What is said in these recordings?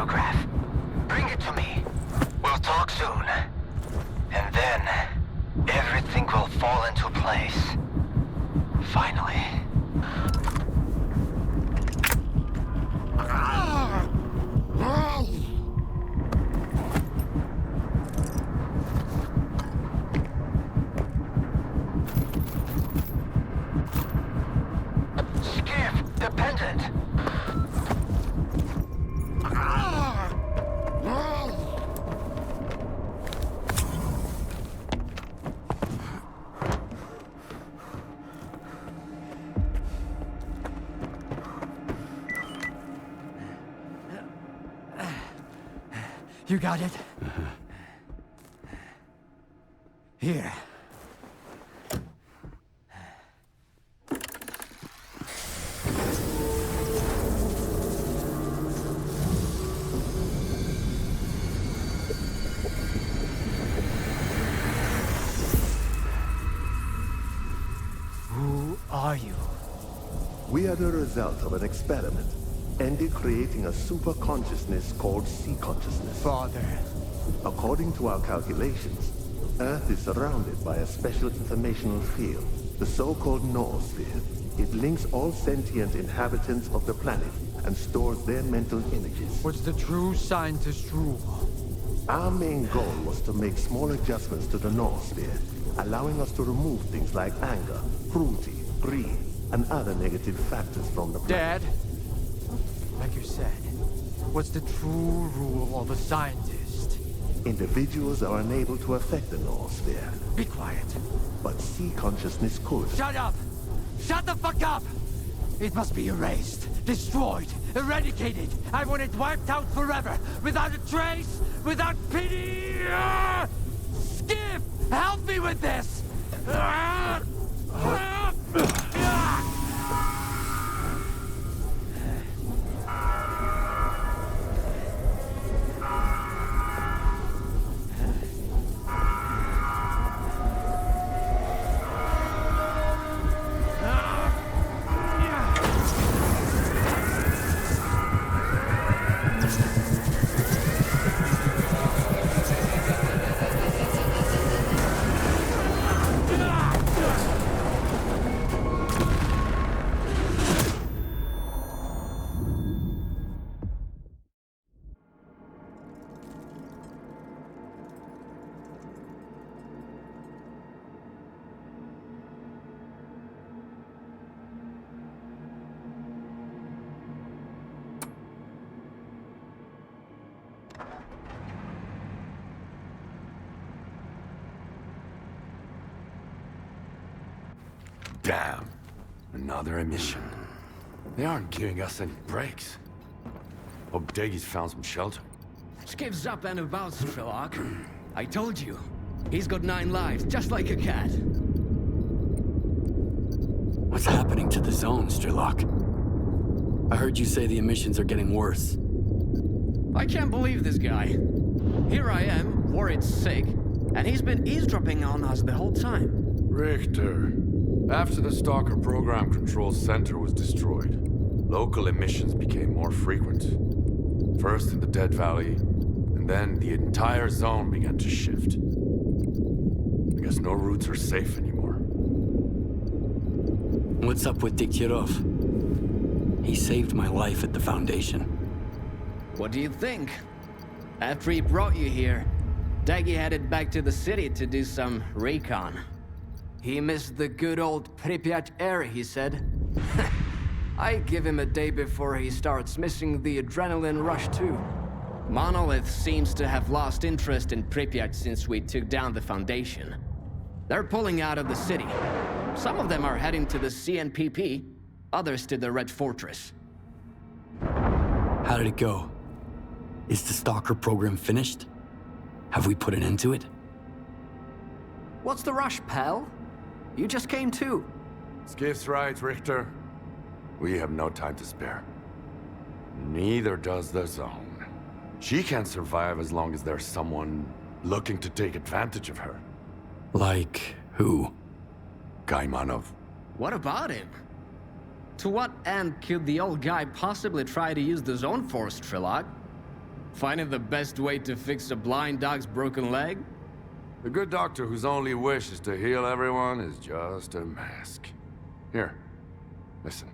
radiograph. Bring it to me. We'll talk soon. And then, everything will fall into place. Finally. Skiff dependent. You got it? Here. Who are you? We are the result of an experiment, ended creating a super consciousness called sea consciousness. Father. According to our calculations, Earth is surrounded by a special informational field, the so-called noosphere. It links all sentient inhabitants of the planet and stores their mental images. What's the true scientist rule? Our main goal was to make small adjustments to the noosphere, allowing us to remove things like anger, cruelty, greed, and other negative factors from the planet. Dad? Like you said, what's the true rule of a scientist? Individuals are unable to affect the noosphere, Be quiet. but sea consciousness could. Shut up! Shut the fuck up! It must be erased, destroyed, eradicated. I want it wiped out forever, without a trace, without pity! Skiff, help me with this! Damn. Another emission. They aren't giving us any breaks. Hope Deggy's found some shelter. Skiff's up and about, Strelok. I told you. He's got 9 lives, just like a cat. What's happening to the zone, Strelok? I heard you say the emissions are getting worse. I can't believe this guy. Here I am, worried sick, and he's been eavesdropping on us the whole time. Richter. After the S.T.A.L.K.E.R program control center was destroyed, local emissions became more frequent. First in the Dead Valley, and then the entire zone began to shift. I guess no routes are safe anymore. What's up with Degtyaryov? He saved my life at the Foundation. What do you think? After he brought you here, Deggy headed back to the city to do some recon. He missed the good old Pripyat air, he said. I give him a day before he starts missing the adrenaline rush too. Monolith seems to have lost interest in Pripyat since we took down the Foundation. They're pulling out of the city. Some of them are heading to the CNPP, others to the Red Fortress. How did it go? Is the S.T.A.L.K.E.R program finished? Have we put an end to it? What's the rush, pal? You just came too. Skiff's right, Richter. We have no time to spare. Neither does the zone. She can't survive as long as there's someone looking to take advantage of her. Like who? Gaimanov. What about him? To what end could the old guy possibly try to use the zone force, Strelok? Finding the best way to fix a blind dog's broken leg? The good doctor whose only wish is to heal everyone is just a mask. Here, listen.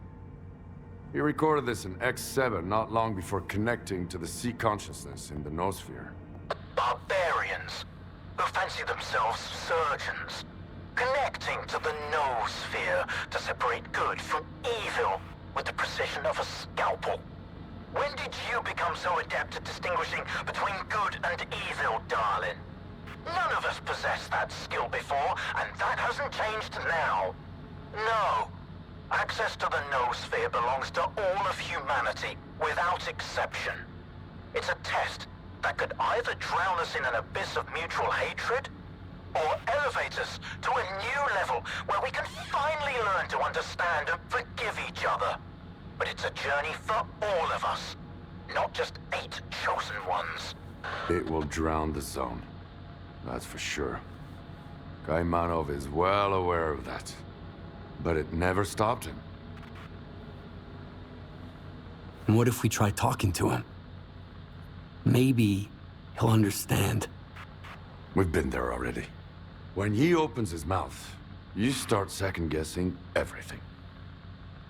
He recorded this in X7 not long before connecting to the sea consciousness in the noosphere. Barbarians who fancy themselves surgeons, connecting to the noosphere to separate good from evil with the precision of a scalpel. When did you become so adept at distinguishing between good and evil, darling? None of us possessed that skill before, and that hasn't changed now. No. Access to the noosphere belongs to all of humanity, without exception. It's a test that could either drown us in an abyss of mutual hatred, or elevate us to a new level where we can finally learn to understand and forgive each other. But it's a journey for all of us, not just 8 chosen ones. It will drown the zone. That's for sure. Kaimanov is well aware of that. But it never stopped him. And what if we try talking to him? Maybe he'll understand. We've been there already. When he opens his mouth, you start second-guessing everything.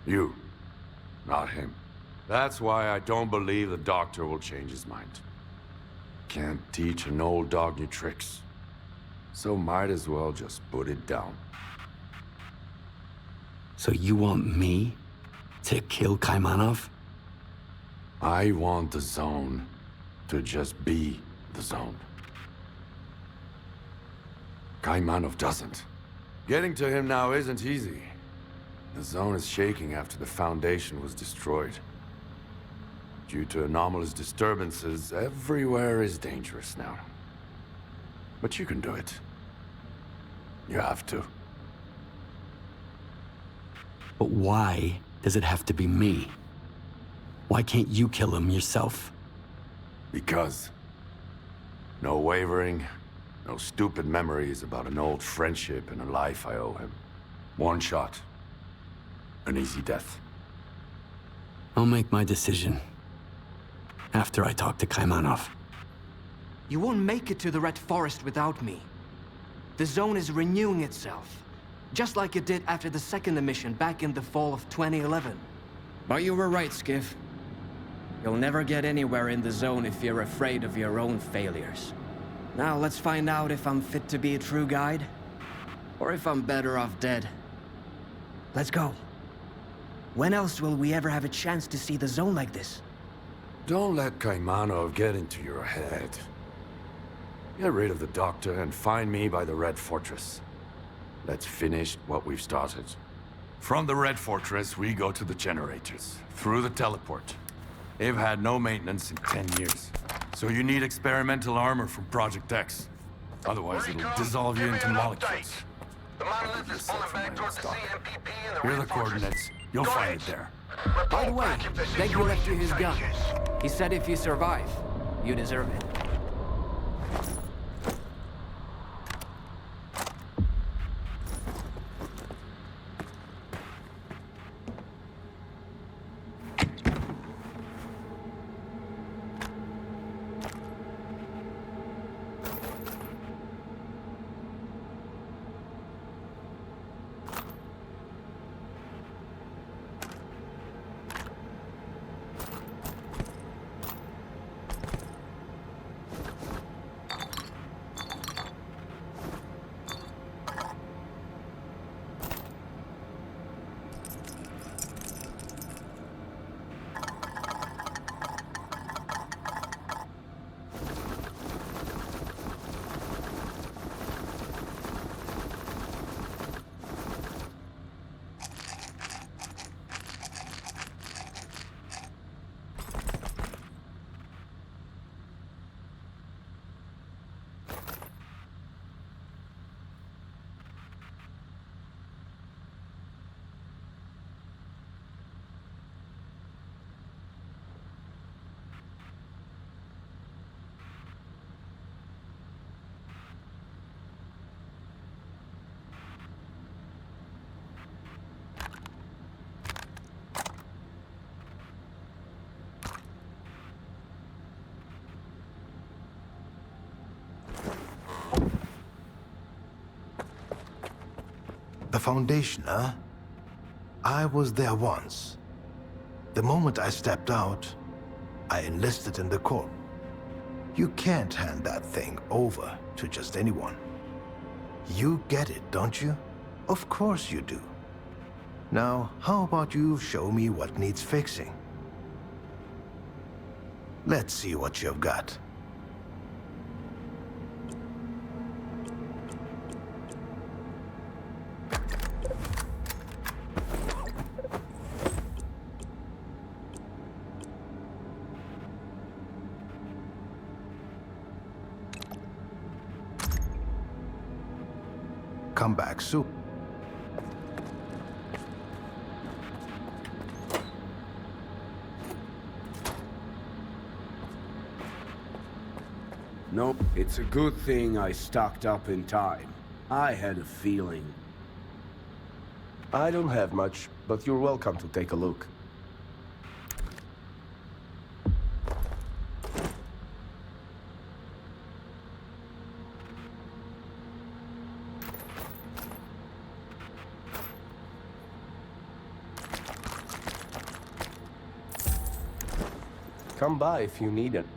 You, not him. That's why I don't believe the doctor will change his mind. Can't teach an old dog new tricks. So might as well just put it down. So you want me to kill Kaimanov? I want the zone to just be the zone. Kaimanov doesn't. Getting to him now isn't easy. The zone is shaking after the Foundation was destroyed. Due to anomalous disturbances, everywhere is dangerous now. But you can do it. You have to. But why does it have to be me? Why can't you kill him yourself? Because. No wavering, no stupid memories about an old friendship and a life I owe him. One shot. An easy death. I'll make my decision after I talk to Kaimanov. You won't make it to the Red Forest without me. The zone is renewing itself, just like it did after the second emission back in the fall of 2011. But you were right, Skiff. You'll never get anywhere in the zone if you're afraid of your own failures. Now let's find out if I'm fit to be a true guide, or if I'm better off dead. Let's go. When else will we ever have a chance to see the zone like this? Don't let Kaimanov get into your head. Get rid of the doctor and find me by the Red Fortress. Let's finish what we've started. From the Red Fortress, we go to the generators, through the teleport. They've had no maintenance in 10 years. So you need experimental armor from Project X. Otherwise, it'll dissolve you into molecules. The monolith is pulling back towards the CMPP and the Here are Red the Fortress. coordinates. You'll find it there. By the way, Deggy left you his gun. He said if you survive, you deserve it. Foundation, huh? I was there once. The moment I stepped out, I enlisted in the Corps. You can't hand that thing over to just anyone. You get it, don't you? Of course you do. Now, how about you show me what needs fixing? Let's see what you've got. Come back soon. Nope, it's a good thing I stocked up in time. I had a feeling. I don't have much, but you're welcome to take a look. Come by if you need it.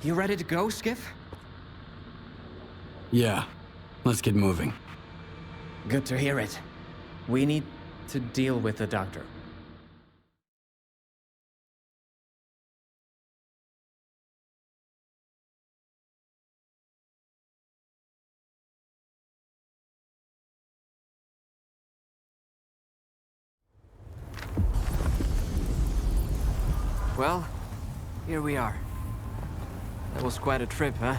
You ready to go, Skiff? Yeah, let's get moving. Good to hear it. We need to deal with the doctor. Well, here we are. That was quite a trip, huh?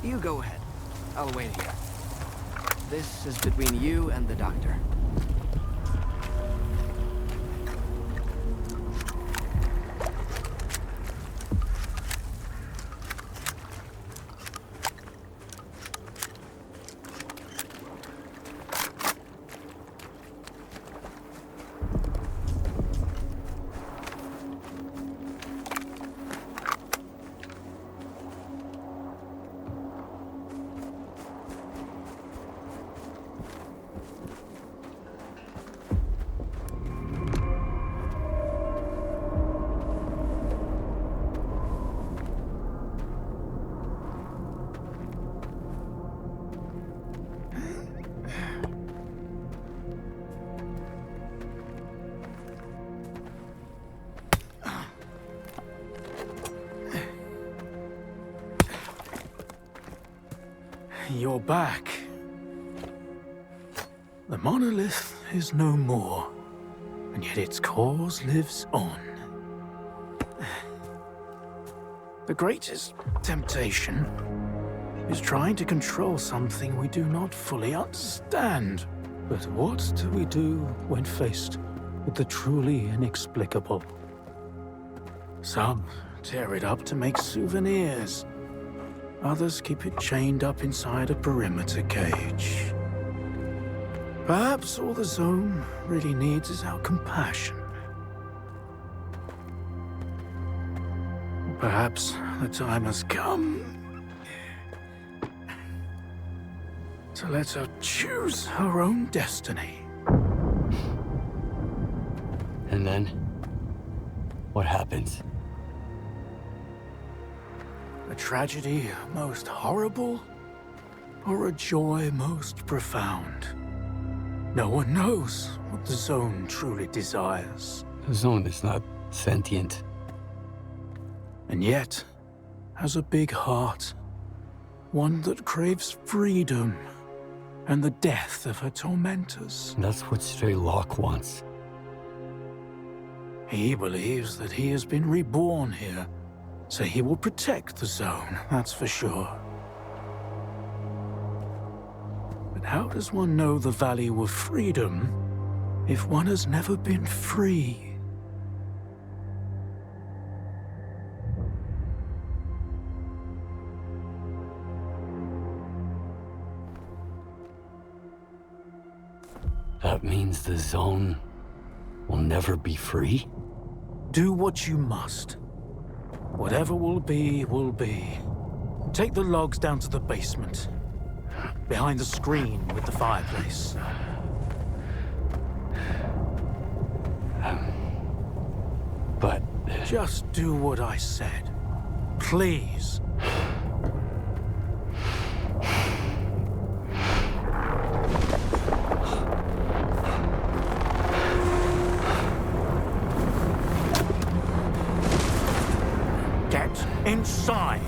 You go ahead. I'll wait here. This is between you and the doctor. You're back. The monolith is no more, and yet its cause lives on. The greatest temptation is trying to control something we do not fully understand. But what do we do when faced with the truly inexplicable? Some tear it up to make souvenirs. Others keep it chained up inside a perimeter cage. Perhaps all the zone really needs is our compassion. Perhaps the time has come to let her choose her own destiny. And then, what happens? A tragedy most horrible or a joy most profound? No one knows what the Zone truly desires. The Zone is not sentient. And yet, has a big heart. One that craves freedom and the death of her tormentors. That's what Strelok wants. He believes that he has been reborn here, so he will protect the Zone, that's for sure. But how does one know the value of freedom if one has never been free? That means the Zone will never be free? Do what you must. Whatever will be, will be. Take the logs down to the basement. Behind the screen with the fireplace. But... Just do what I said. Please. Get inside.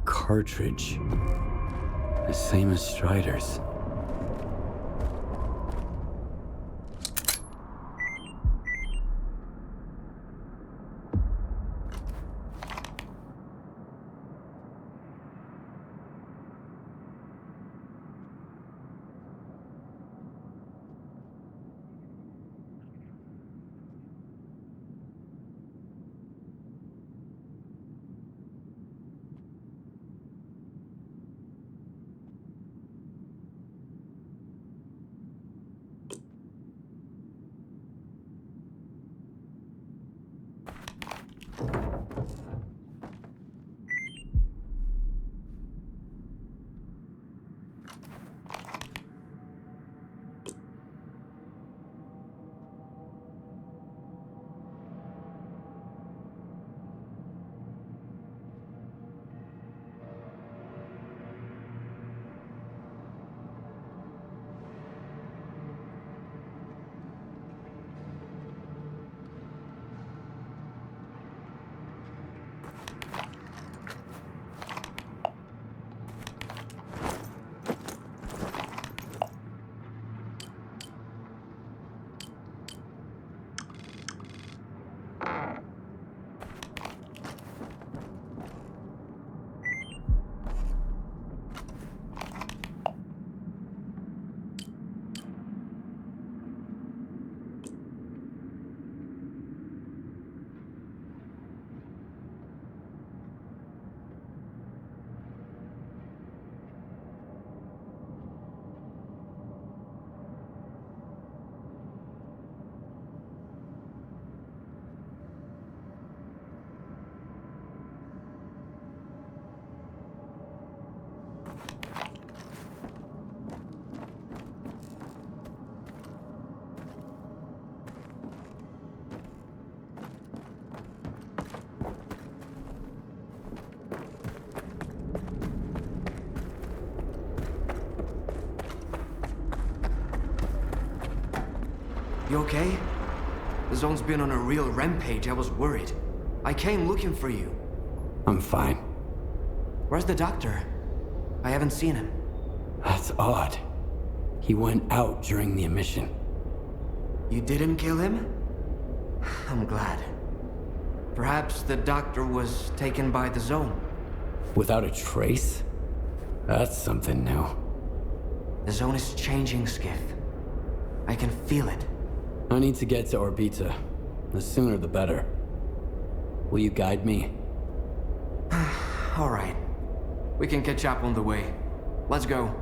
Cartridge. The same as Strider's. You okay? The zone's been on a real rampage. I was worried. I came looking for you. I'm fine. Where's the doctor? I haven't seen him. That's odd. He went out during the emission. You didn't kill him? I'm glad. Perhaps the doctor was taken by the zone. Without a trace? That's something new. The zone is changing, Skiff. I can feel it. I need to get to Orbita. The sooner the better. Will you guide me? All right. We can catch up on the way. Let's go.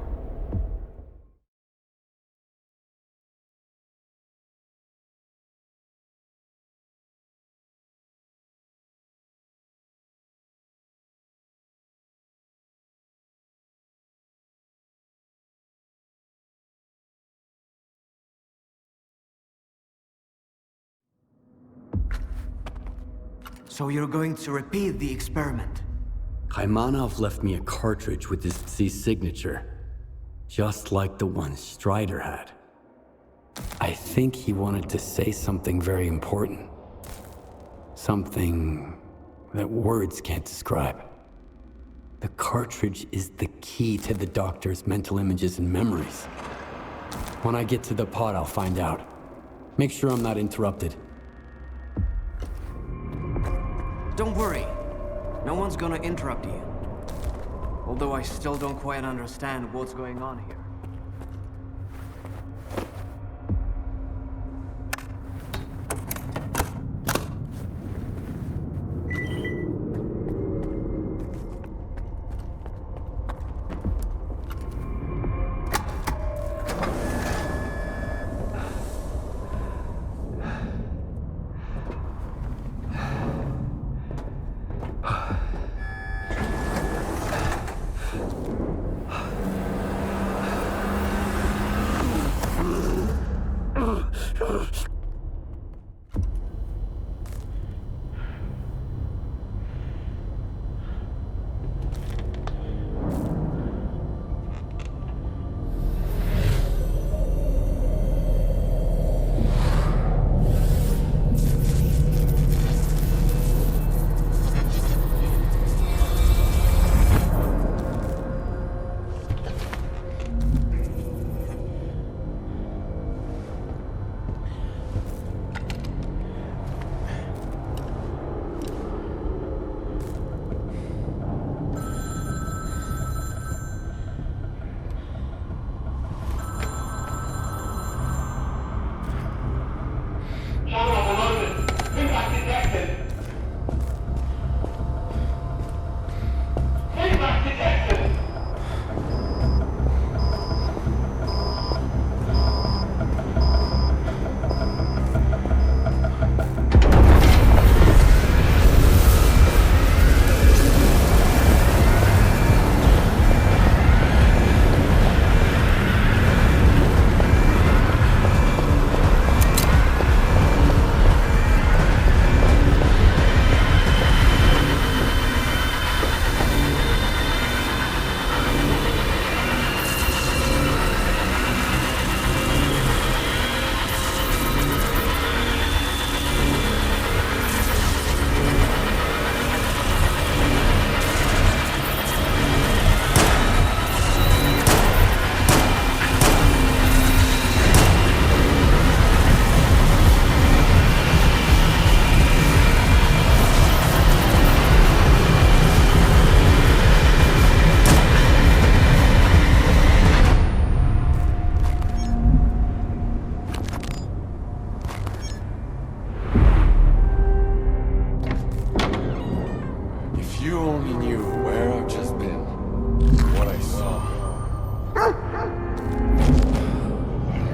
So you're going to repeat the experiment? Kaimanov left me a cartridge with his Z signature. Just like the one Strider had. I think he wanted to say something very important. Something that words can't describe. The cartridge is the key to the doctor's mental images and memories. When I get to the pod, I'll find out. Make sure I'm not interrupted. Don't worry. No one's gonna interrupt you. Although I still don't quite understand what's going on here.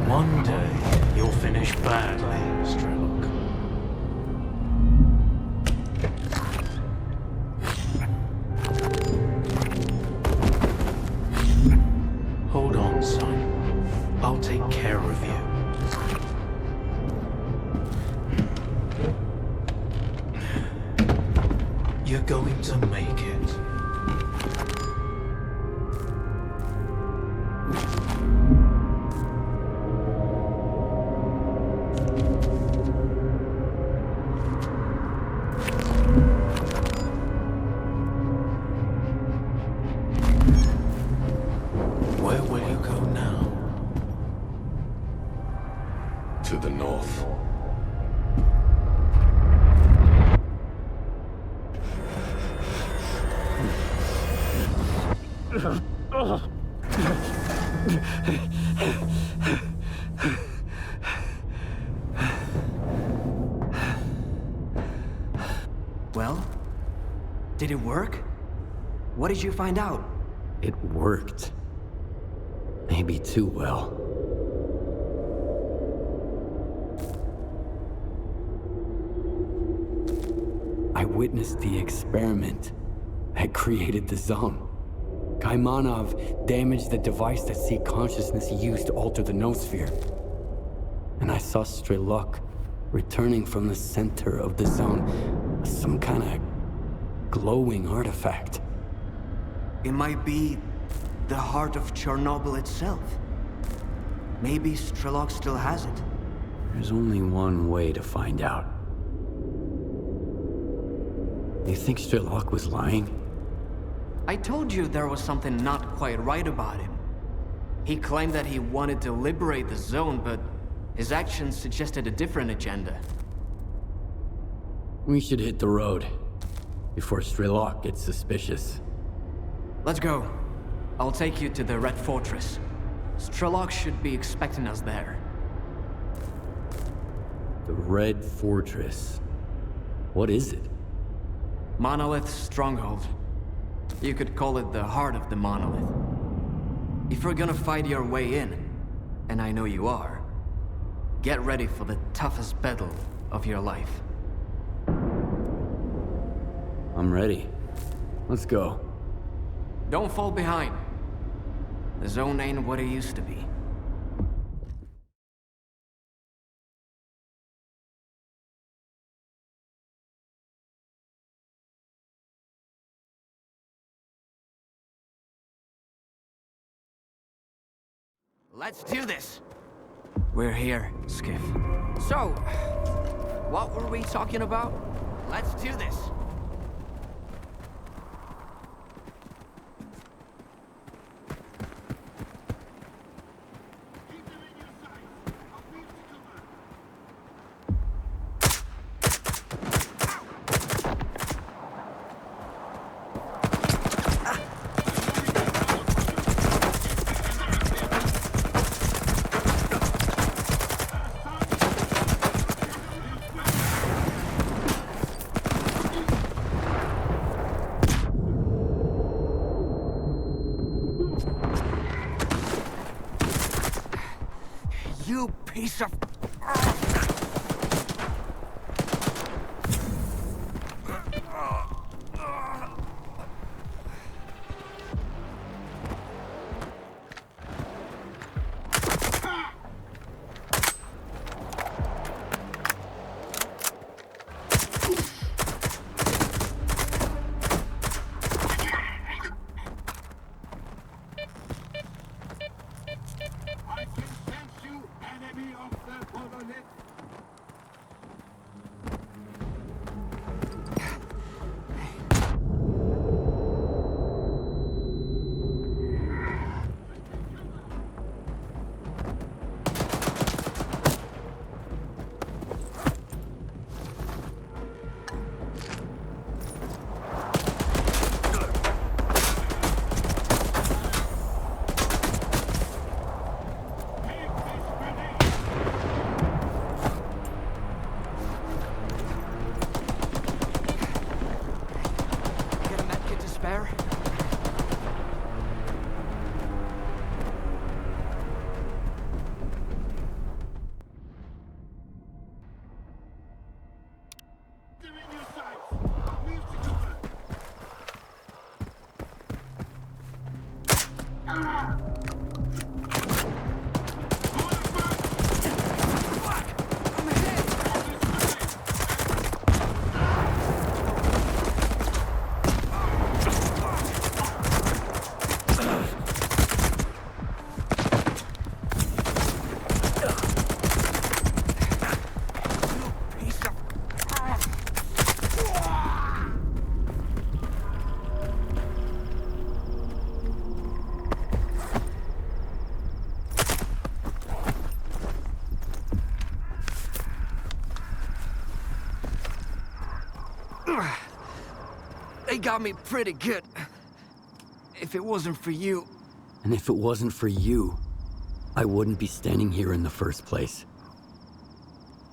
One day, you'll finish badly, Strelok. Hold on, son. I'll take care of you. You're going to make it. Well, did it work? What did you find out? It worked. Maybe too well. I witnessed the experiment that created the zone. Kaimanov damaged the device that Seek Consciousness used to alter the noosphere. And I saw Strelok returning from the center of the zone, some kind of glowing artifact. It might be the heart of Chornobyl itself. Maybe Strelok still has it. There's only one way to find out. You think Strelok was lying? I told you there was something not quite right about him. He claimed that he wanted to liberate the zone, but his actions suggested a different agenda. We should hit the road before Strelok gets suspicious. Let's go. I'll take you to the Red Fortress. Strelok should be expecting us there. The Red Fortress. What is it? Monolith's stronghold. You could call it the heart of the monolith. If you're gonna fight your way in, and I know you are, get ready for the toughest battle of your life. I'm ready. Let's go. Don't fall behind. The zone ain't what it used to be. Let's do this! We're here, Skiff. So, what were we talking about? Let's do this! You piece of... They got me pretty good. if it wasn't for you... And if it wasn't for you, I wouldn't be standing here in the first place.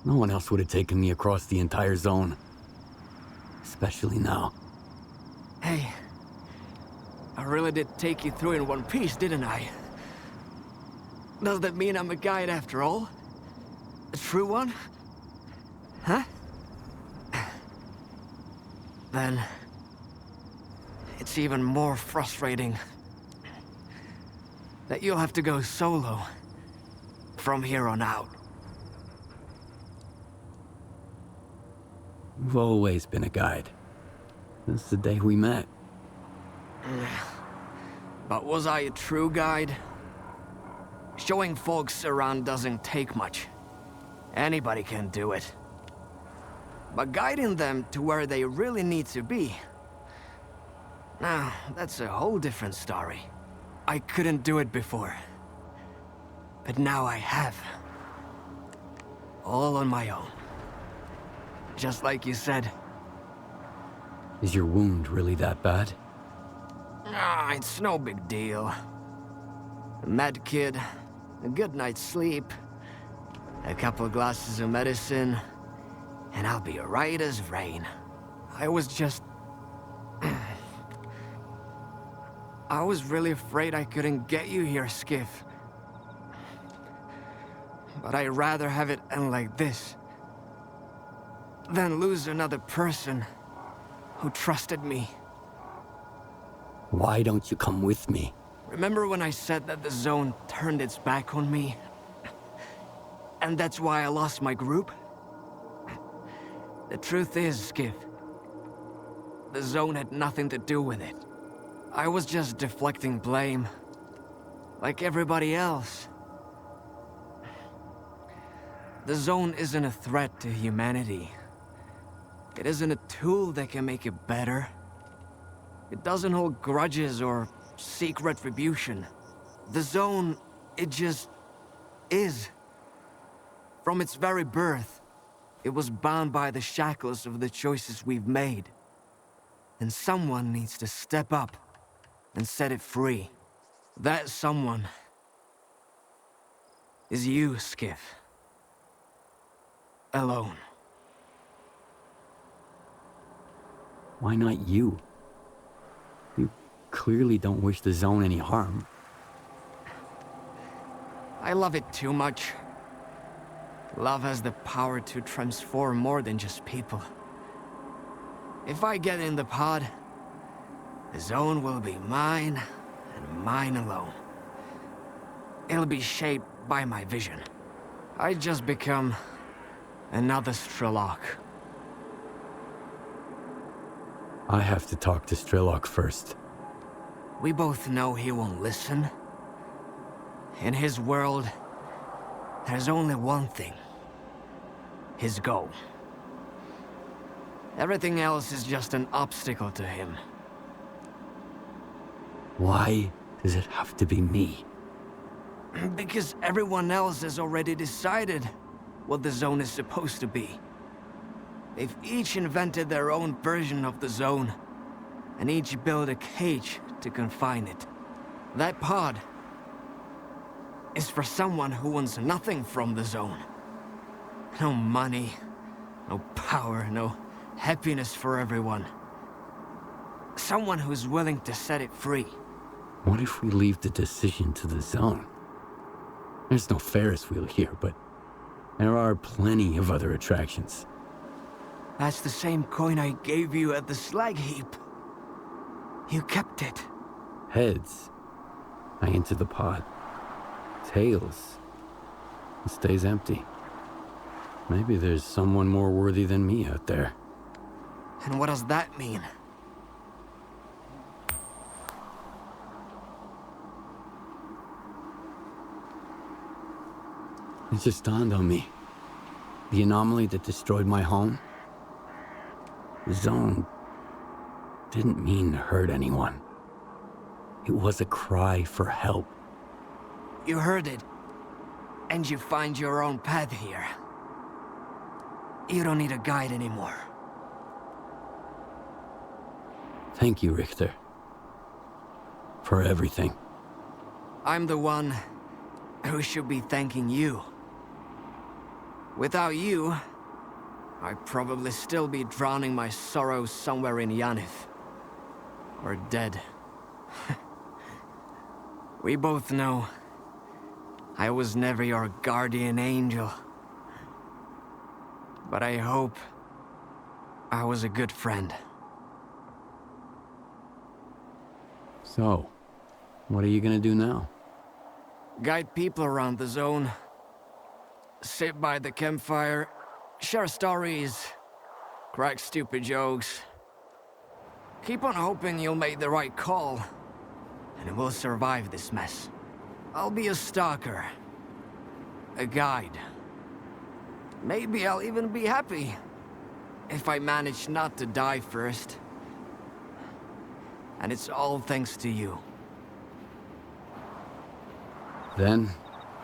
No one else would have taken me across the entire zone. Especially now. Hey, I really did take you through in one piece, didn't I? Does that mean I'm a guide after all? A true one? Huh? Then... it's even more frustrating that you'll have to go solo from here on out. You've always been a guide. Since the day we met. But was I a true guide? Showing folks around doesn't take much. Anybody can do it. But guiding them to where they really need to be... now, that's a whole different story. I couldn't do it before. But now I have. All on my own. Just like you said. Is your wound really that bad? Ah, it's no big deal. A med kit, a good night's sleep, a couple glasses of medicine, and I'll be right as rain. I was just... I was really afraid I couldn't get you here, Skiff. But I'd rather have it end like this than lose another person who trusted me. Why don't you come with me? Remember when I said that the zone turned its back on me? And that's why I lost my group? The truth is, Skiff, the zone had nothing to do with it. I was just deflecting blame, like everybody else. The zone isn't a threat to humanity. It isn't a tool that can make it better. It doesn't hold grudges or seek retribution. The zone, it just is. From its very birth, it was bound by the shackles of the choices we've made. And someone needs to step up and set it free. That someone is you, Skiff. Alone. Why not you? You clearly don't wish the zone any harm. I love it too much. Love has the power to transform more than just people. If I get in the pod, the zone will be mine, and mine alone. It'll be shaped by my vision. I just become another Strelok. I have to talk to Strelok first. We both know he won't listen. In his world, there's only one thing. His goal. Everything else is just an obstacle to him. Why does it have to be me? Because everyone else has already decided what the zone is supposed to be. They've each invented their own version of the zone, and each built a cage to confine it. That pod is for someone who wants nothing from the zone. No money, no power, no happiness for everyone. Someone who's willing to set it free. What if we leave the decision to the zone? There's no Ferris wheel here, but there are plenty of other attractions. That's the same coin I gave you at the slag heap. You kept it. Heads, I enter the pod. Tails, it stays empty. Maybe there's someone more worthy than me out there. And what does that mean? It just dawned on me. The anomaly that destroyed my home? The zone didn't mean to hurt anyone. It was a cry for help. You heard it, and you find your own path here. You don't need a guide anymore. Thank you, Richter. for everything. I'm the one who should be thanking you. Without you, I'd probably still be drowning my sorrows somewhere in Yanif. Or dead. We both know I was never your guardian angel. But I hope I was a good friend. So, what are you gonna do now? Guide people around the zone. Sit by the campfire. Share stories. Crack stupid jokes. Keep on hoping you'll make the right call. And we'll survive this mess. I'll be a stalker. A guide. Maybe I'll even be happy. If I manage not to die first. And it's all thanks to you. Then,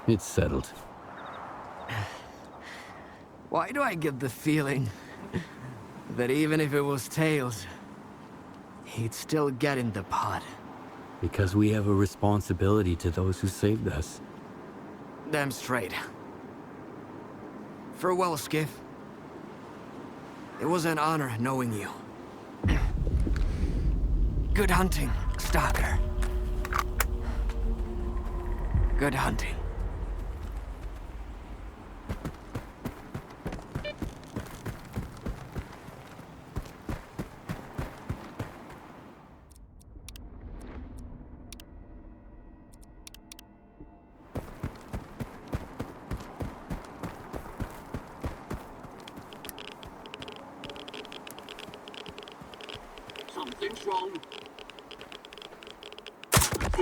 it's settled. Why do I get the feeling that even if it was Tails, he'd still get in the pod? Because we have a responsibility to those who saved us. Damn straight. Farewell, Skiff. It was an honor knowing you. Good hunting, Stalker. Good hunting. Something's wrong. I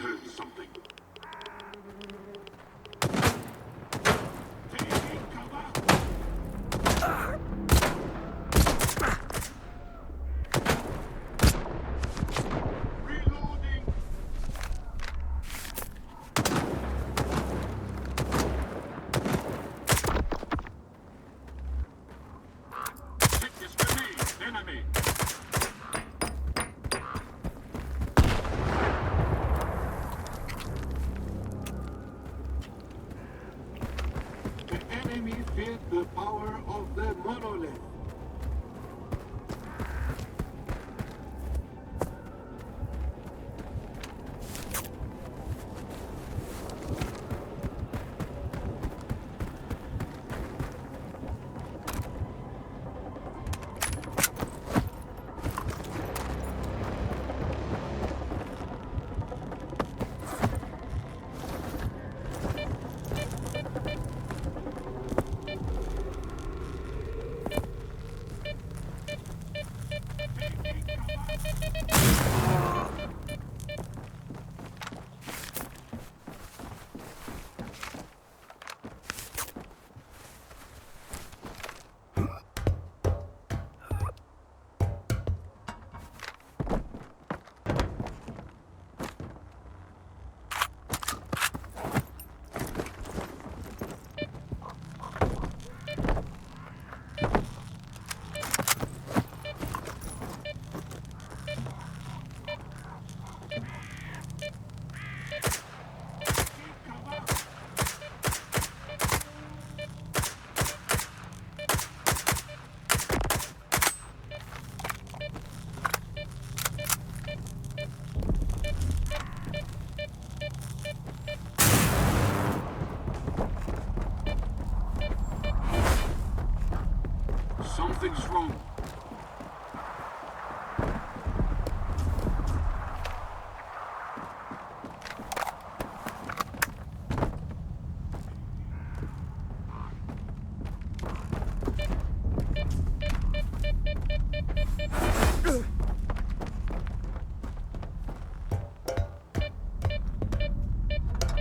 heard something. Taking cover. Reloading. Hit this grenade, enemy. Feared the power of the monolith. Something's wrong.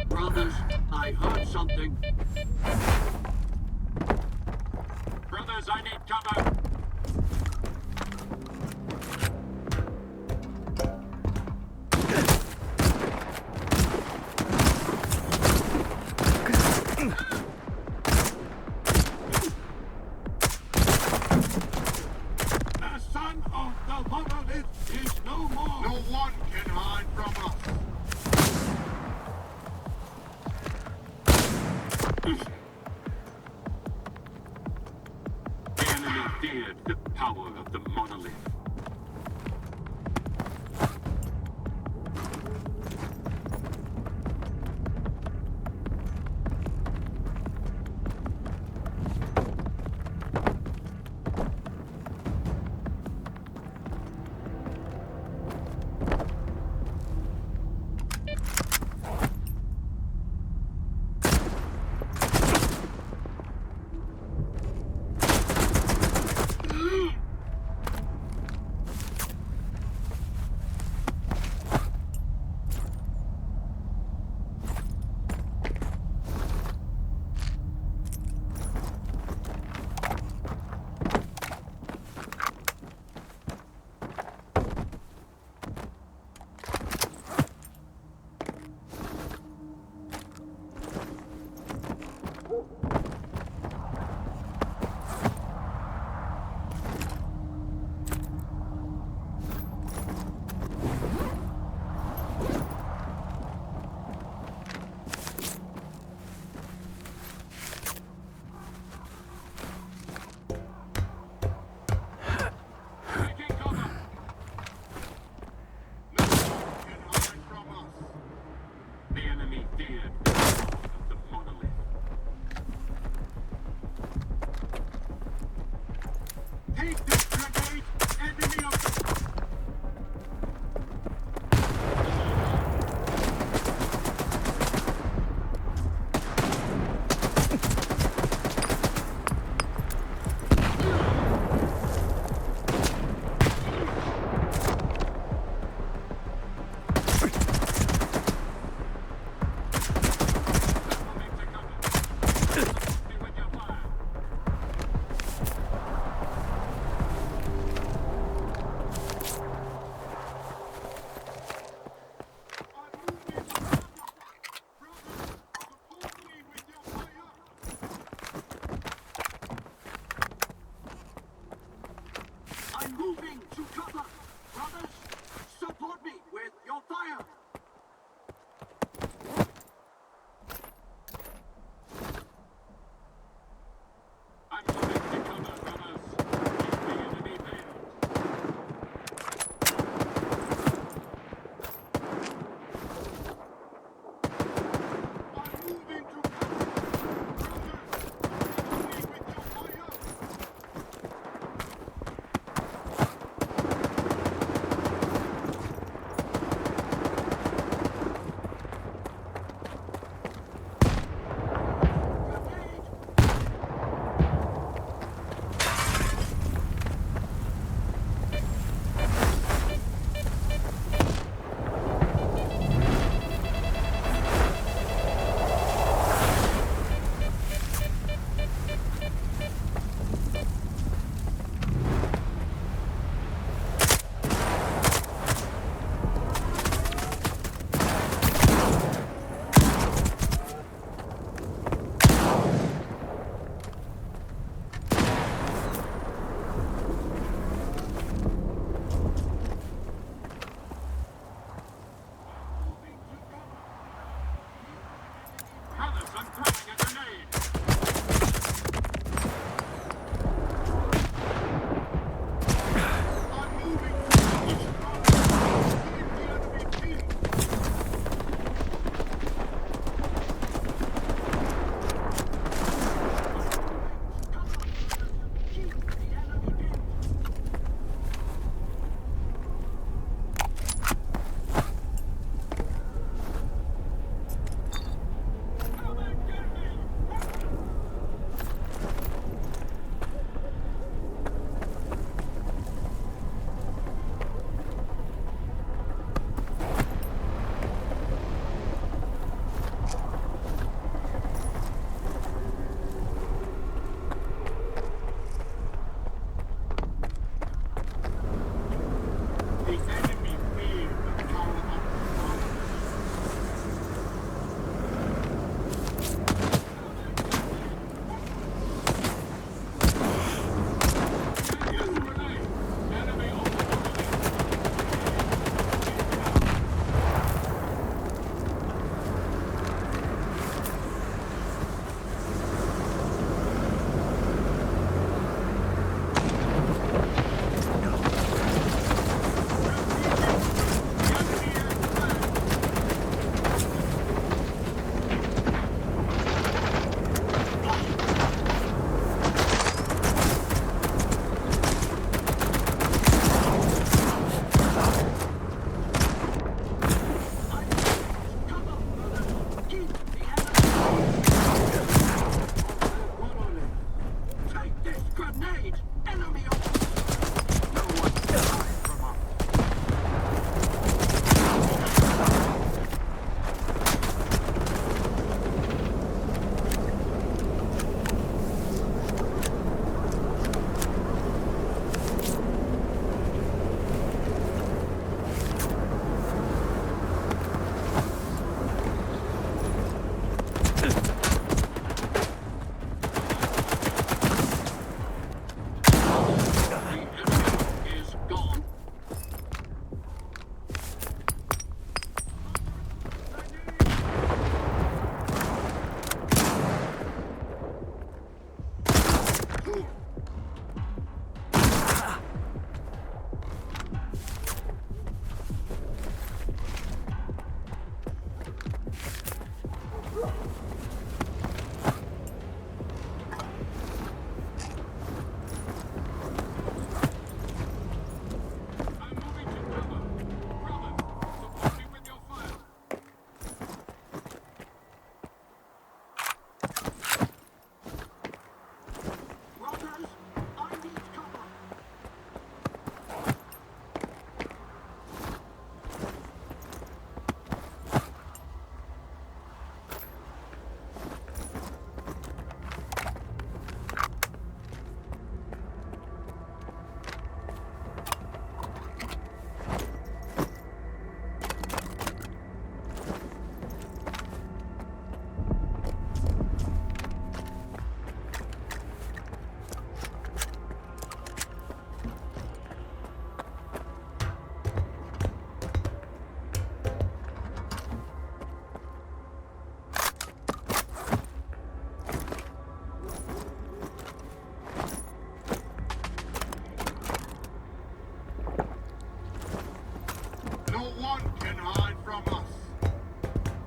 Brothers, I heard something. Brothers, I need cover. The son of the The monolith is no more. No one can hide from us. The enemy feared the power of the monolith.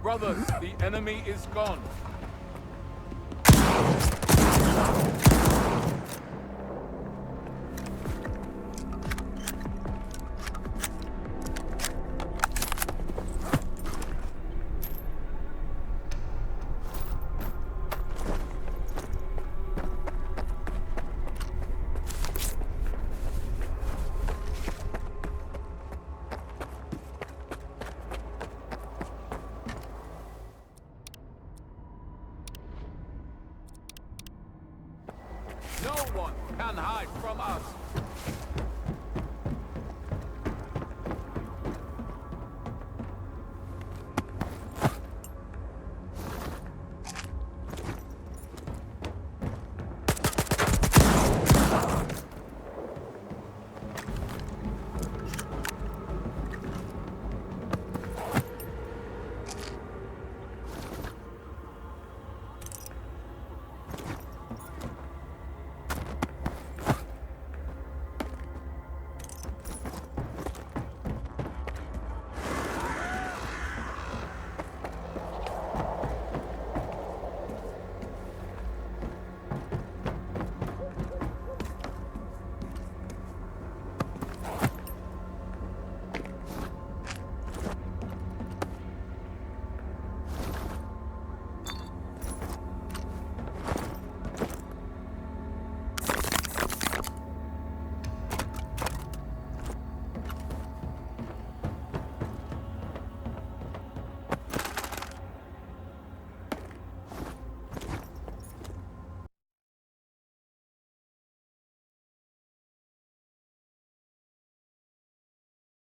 Brothers, the enemy is gone. No one can hide from us.